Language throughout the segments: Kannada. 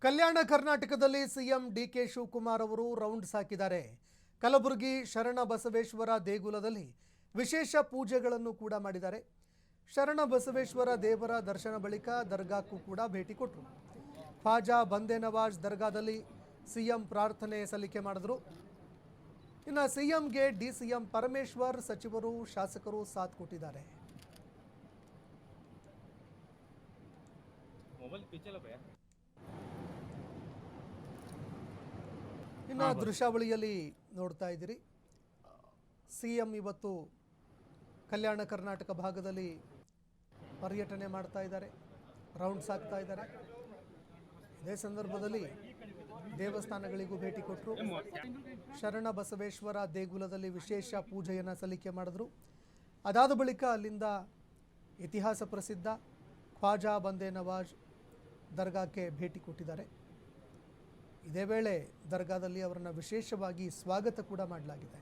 ಕಲ್ಯಾಣ ಕರ್ನಾಟಕದಲ್ಲಿ ಸಿಎಂ ಡಿಕೆ ಶಿವಕುಮಾರ್ ಅವರು ರೌಂಡ್ಸ್ ಹಾಕಿದ್ದಾರೆ. ಕಲಬುರಗಿ ಶರಣ ಬಸವೇಶ್ವರ ದೇಗುಲದಲ್ಲಿ ವಿಶೇಷ ಪೂಜೆಗಳನ್ನು ಕೂಡ ಮಾಡಿದ್ದಾರೆ. ಶರಣ ಬಸವೇಶ್ವರ ದೇವರ ದರ್ಶನ ಬಳಿಕ ದರ್ಗಾಕ್ಕೂ ಕೂಡ ಭೇಟಿ ಕೊಟ್ಟರು. ಖ್ವಾಜಾ ಬಂದೆ ನವಾಜ್ ದರ್ಗಾದಲ್ಲಿ ಸಿಎಂ ಪ್ರಾರ್ಥನೆ ಸಲ್ಲಿಕೆ ಮಾಡಿದ್ರು. ಇನ್ನು ಸಿಎಂಗೆ ಡಿಸಿಎಂ ಪರಮೇಶ್ವರ್, ಸಚಿವರು, ಶಾಸಕರು ಸಾಥ್ ಕೊಟ್ಟಿದ್ದಾರೆ. ಇನ್ನು ದೃಶ್ಯಾವಳಿಯಲ್ಲಿ ನೋಡ್ತಾ ಇದ್ದೀರಿ, ಸಿಎಂ ಇವತ್ತು ಕಲ್ಯಾಣ ಕರ್ನಾಟಕ ಭಾಗದಲ್ಲಿ ಪರ್ಯಟನೆ ಮಾಡ್ತಾ ಇದ್ದಾರೆ, ರೌಂಡ್ಸ್ ಆಗ್ತಾ ಇದ್ದಾರೆ. ಇದೇ ಸಂದರ್ಭದಲ್ಲಿ ದೇವಸ್ಥಾನಗಳಿಗೂ ಭೇಟಿ ಕೊಟ್ಟರು. ಶರಣ ಬಸವೇಶ್ವರ ದೇಗುಲದಲ್ಲಿ ವಿಶೇಷ ಪೂಜೆಯನ್ನು ಸಲ್ಲಿಕೆ ಮಾಡಿದ್ರು. ಅದಾದ ಬಳಿಕ ಅಲ್ಲಿಂದ ಇತಿಹಾಸ ಪ್ರಸಿದ್ಧ ಖ್ವಾಜಾ ಬಂದೆ ನವಾಜ್ ದರ್ಗಾಕ್ಕೆ ಭೇಟಿ ಕೊಟ್ಟಿದ್ದಾರೆ. ಇದೇ ವೇಳೆ ದರ್ಗಾದಲ್ಲಿ ಅವರನ್ನು ವಿಶೇಷವಾಗಿ ಸ್ವಾಗತ ಕೂಡ ಮಾಡಲಾಗಿದೆ.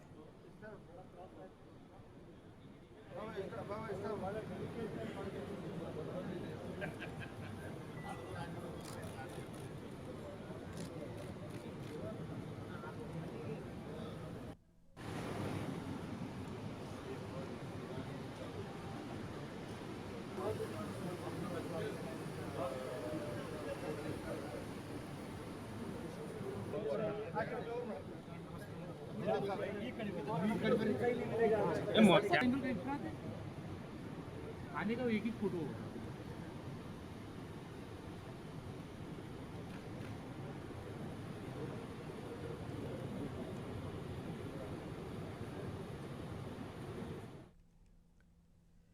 आने का एक ही फोटो